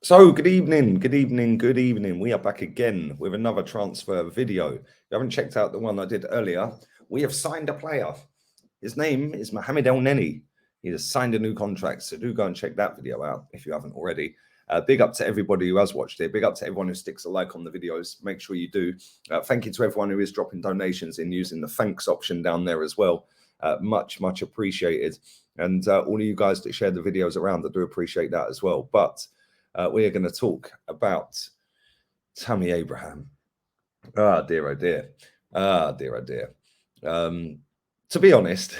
So, good evening, good evening, good evening. We are back again with another transfer video. If you haven't checked out the one I did earlier, we have signed a player. His name is Mohamed El Neni. He has signed a new contract, so do go and check that video out if you haven't already. Big up to everybody who has watched it. Big up to everyone who sticks a like on the videos. Make sure you do. Thank you to everyone who is dropping donations in using the thanks option down there as well. Much appreciated. And all of you guys that share the videos around, I do appreciate that as well. But we are going to talk about Tammy Abraham. Ah, dear, oh dear. Ah, dear, oh dear. To be honest,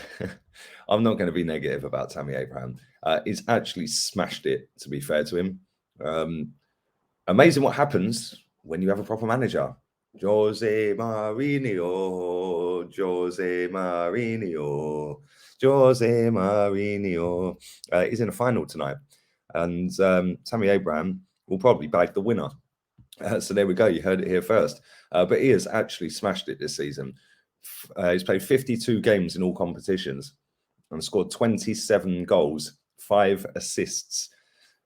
I'm not going to be negative about Tammy Abraham. He's actually smashed it, to be fair to him. Amazing what happens when you have a proper manager. Jose Mourinho, Jose Mourinho, Jose Mourinho. He's in a final tonight. And Tammy Abraham will probably bag the winner. So there we go. You heard it here first. But he has actually smashed it this season. He's played 52 games in all competitions and scored 27 goals, 5 assists.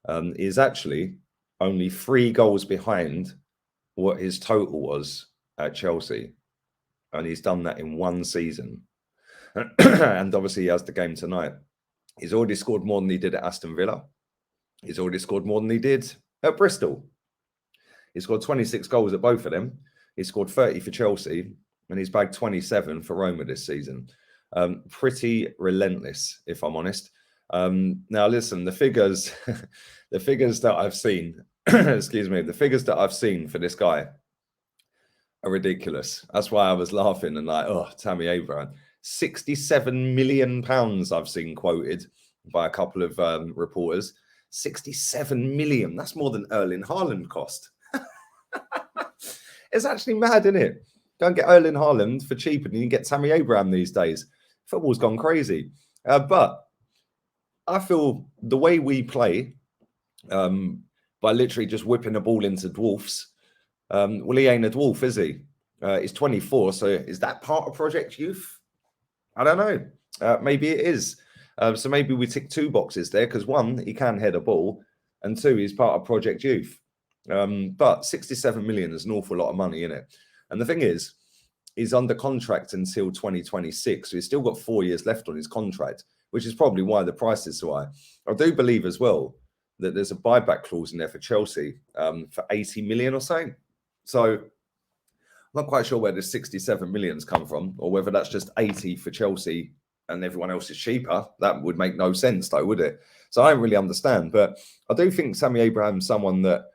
He is actually only 3 goals behind what his total was at Chelsea. And he's done that in 1 season. And obviously he has the game tonight. He's already scored more than he did at Aston Villa. He's already scored more than he did at Bristol. He scored 26 goals at both of them. He scored 30 for Chelsea, and he's bagged 27 for Roma this season. Pretty relentless, if I'm honest. Now, listen, the figures, the figures that I've seen, excuse me, the figures that I've seen for this guy are ridiculous. That's why I was laughing and like, oh, Tammy Abraham. £67 million I've seen quoted by a couple of reporters. 67 million. That's more than Erling Haaland cost. It's actually mad, isn't it? Don't get Erling Haaland for cheaper than you can get Tammy Abraham these days. Football's gone crazy. But I feel the way we play, by literally just whipping a ball into dwarfs, well, he ain't a dwarf, is he? He's 24, so is that part of Project Youth? I don't know. Maybe it is. So maybe we tick 2 boxes there, because 1, he can head a ball, and 2, he's part of Project Youth. But 67 million is an awful lot of money in it. And the thing is, he's under contract until 2026. So he's still got 4 years left on his contract, which is probably why the price is so high. I do believe as well that there's a buyback clause in there for Chelsea for 80 million or so. So I'm not quite sure where the 67 millions come from, or whether that's just 80 for Chelsea and everyone else is cheaper. That would make no sense, though, would it? So I don't really understand. But I do think Tammy Abraham's someone that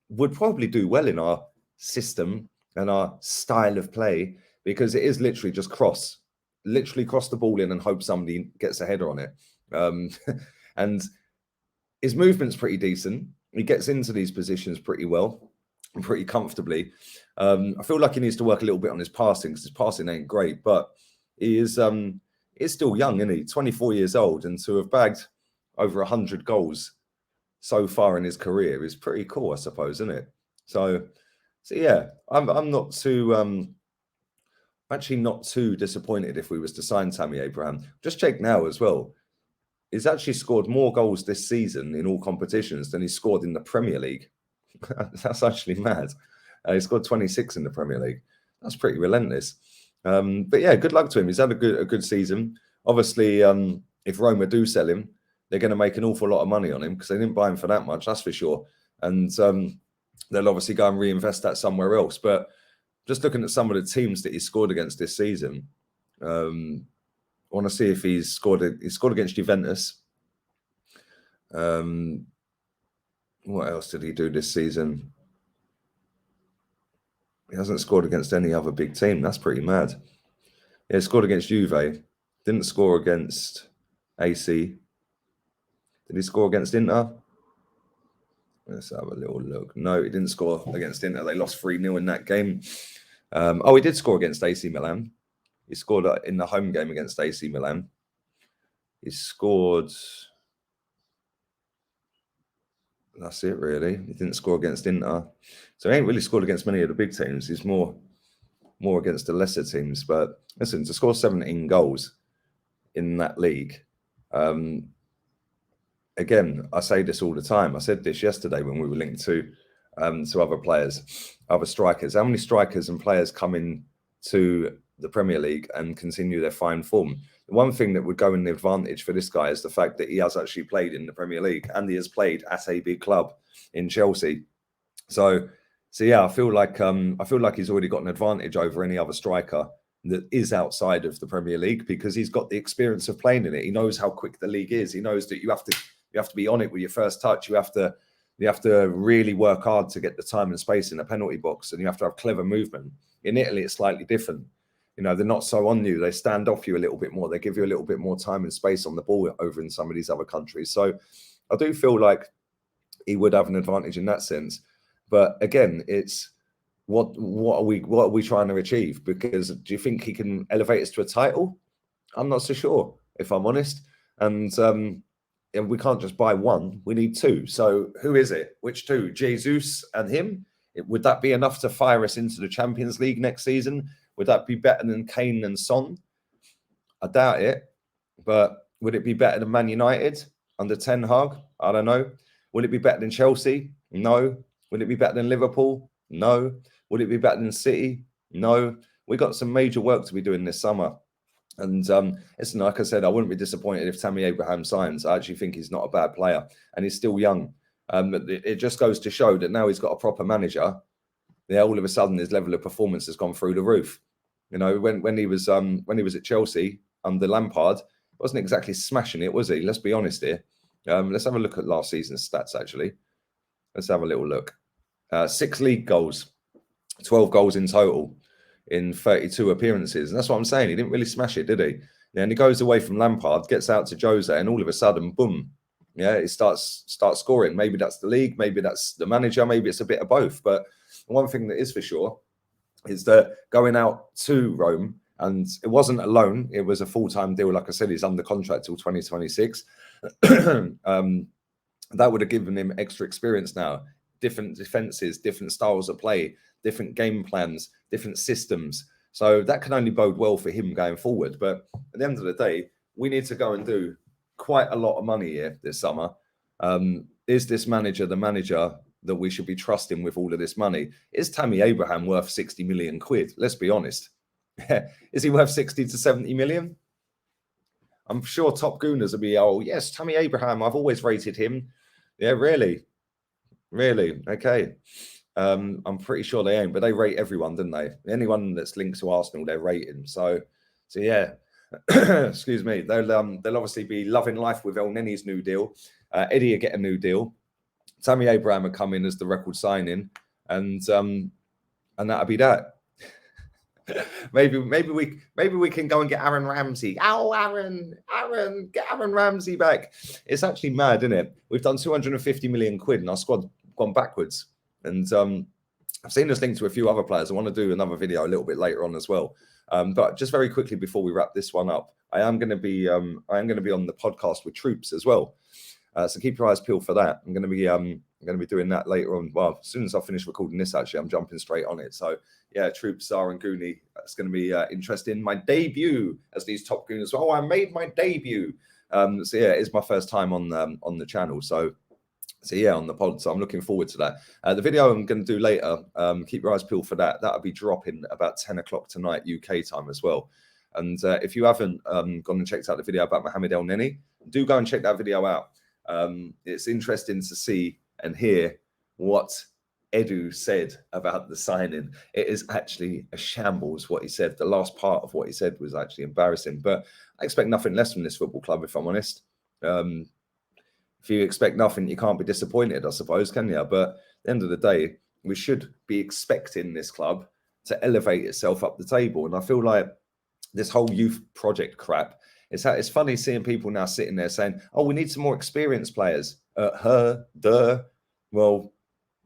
would probably do well in our system and our style of play, because it is literally just cross the ball in and hope somebody gets a header on it. And his movement's pretty decent. He gets into these positions pretty well and pretty comfortably. I feel like he needs to work a little bit on his passing, because his passing ain't great, but he is still young, isn't he? 24 years old, and to have bagged over 100 goals so far in his career is pretty cool, I suppose, isn't it? So yeah, I'm not too actually not too disappointed if we was to sign Tammy Abraham. Just check now as well. He's actually scored more goals this season in all competitions than he scored in the Premier League. That's actually mad. He scored 26 in the Premier League. That's pretty relentless. But yeah, good luck to him. He's had a good season. Obviously, if Roma do sell him, they're going to make an awful lot of money on him, because they didn't buy him for that much, that's for sure. And they'll obviously go and reinvest that somewhere else. But just looking at some of the teams that he scored against this season, I want to see if he scored against Juventus. What else did he do this season? He hasn't scored against any other big team. That's pretty mad. Yeah, he scored against Juve. Didn't score against AC. Did he score against Inter? Let's have a little look. No, he didn't score against Inter. They lost 3-0 in that game. He did score against AC Milan. He scored in the home game against AC Milan. He scored... That's it, really. He didn't score against Inter. So he ain't really scored against many of the big teams. He's more against the lesser teams. But listen, to score 17 goals in that league, again, I say this all the time. I said this yesterday when we were linked to other players, other strikers. How many strikers and players come in to the Premier League and continue their fine form? The one thing that would go in the advantage for this guy is the fact that he has actually played in the Premier League and he has played at a big club in Chelsea. So yeah, I feel like he's already got an advantage over any other striker that is outside of the Premier League because he's got the experience of playing in it. He knows how quick the league is. He knows that you have to be on it with your first touch. You have to really work hard to get the time and space in the penalty box, and you have to have clever movement. In Italy, it's slightly different. You know, they're not so on you. They stand off you a little bit more. They give you a little bit more time and space on the ball over in some of these other countries. So I do feel like he would have an advantage in that sense. But again, it's what are we trying to achieve? Because do you think he can elevate us to a title? I'm not so sure, if I'm honest. And we can't just buy one. We need two. So who is it? Which two? Jesus and him? Would that be enough to fire us into the Champions League next season? Would that be better than Kane and Son? I doubt it. But would it be better than Man United under Ten Hag? I don't know. Would it be better than Chelsea? No. Would it be better than Liverpool? No. Would it be better than City? No. We got some major work to be doing this summer. And listen, like I said, I wouldn't be disappointed if Tammy Abraham signs. I actually think he's not a bad player and he's still young. It just goes to show that now he's got a proper manager. Yeah, all of a sudden his level of performance has gone through the roof. You know, when he was at Chelsea under Lampard, wasn't exactly smashing it, was he? Let's be honest here. Let's have a look at last season's stats, actually. Let's have a little look. 6 league goals, 12 goals in total in 32 appearances. And that's what I'm saying. He didn't really smash it, did he? Yeah, and he goes away from Lampard, gets out to Jose, and all of a sudden, boom. Yeah, he starts scoring. Maybe that's the league, maybe that's the manager, maybe it's a bit of both. But one thing that is for sure is that going out to Rome, and it wasn't a loan, it was a full-time deal. Like I said, he's under contract till 2026. That would have given him extra experience now. Different defenses, different styles of play, different game plans, different systems. So that can only bode well for him going forward. But at the end of the day, we need to go and do quite a lot of money here this summer. Is this manager the manager that we should be trusting with all of this money? Is Tammy Abraham worth 60 million quid? Let's be honest. Is he worth 60 to 70 million? I'm sure top gooners will be, oh, yes, Tammy Abraham, I've always rated him. Yeah, really? Really? Okay. I'm pretty sure they ain't, but they rate everyone, don't they? Anyone that's linked to Arsenal, they're rating. So yeah. Excuse me. They'll obviously be loving life with El Neni's new deal. Eddie will get a new deal. Tammy Abraham will come in as the record signing, and that'll be that. maybe we can go and get Aaron Ramsey. Oh, Aaron, get Aaron Ramsey back. It's actually mad, isn't it? We've done 250 million quid and our squad gone backwards. And I've seen this linked to a few other players. I want to do another video a little bit later on as well. But just very quickly before we wrap this one up, I am going to be on the podcast with Troops as well. So keep your eyes peeled for that. I'm going to be doing that later on. Well, as soon as I finish recording this, actually, I'm jumping straight on it. So yeah, Troops, Zara and Goonie. It's going to be interesting. My debut as these top gooners. Oh, I made my debut. So yeah, it's my first time on the channel. So yeah, on the pod. So I'm looking forward to that. The video I'm going to do later, keep your eyes peeled for that. That'll be dropping about 10 o'clock tonight, UK time as well. And if you haven't gone and checked out the video about Mohamed El Neni, do go and check that video out. It's interesting to see and hear what Edu said about the signing. It is actually a shambles what he said. The last part of what he said was actually embarrassing. But I expect nothing less from this football club, if I'm honest. If you expect nothing, you can't be disappointed, I suppose, can you? But at the end of the day, we should be expecting this club to elevate itself up the table. And I feel like this whole youth project crap, it's funny seeing people now sitting there saying, oh, we need some more experienced players. Well,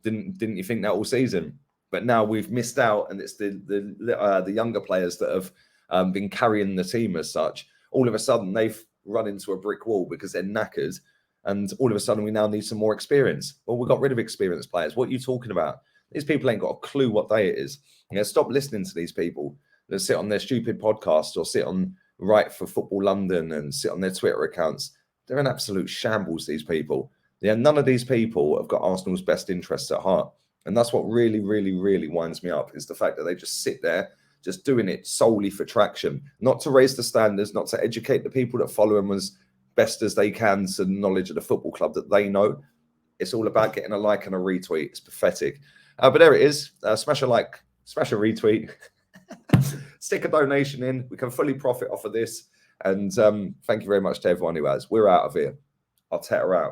didn't you think that all season? But now we've missed out, and it's the younger players that have been carrying the team as such. All of a sudden, they've run into a brick wall because they're knackered. And all of a sudden, we now need some more experience. Well, we got rid of experienced players. What are you talking about? These people ain't got a clue what day it is. You know, stop listening to these people that sit on their stupid podcasts or sit on Right for Football London and sit on their Twitter accounts. They're in absolute shambles, these people. Yeah, none of these people have got Arsenal's best interests at heart. And that's what really, really, really winds me up, is the fact that they just sit there, just doing it solely for traction, not to raise the standards, not to educate the people that follow them as best as they can to the knowledge of the football club that they know. It's all about getting a like and a retweet. It's pathetic. But there it is. Smash a like, smash a retweet, stick a donation in. We can fully profit off of this. And thank you very much to everyone who has. We're out of here. I'll tear out.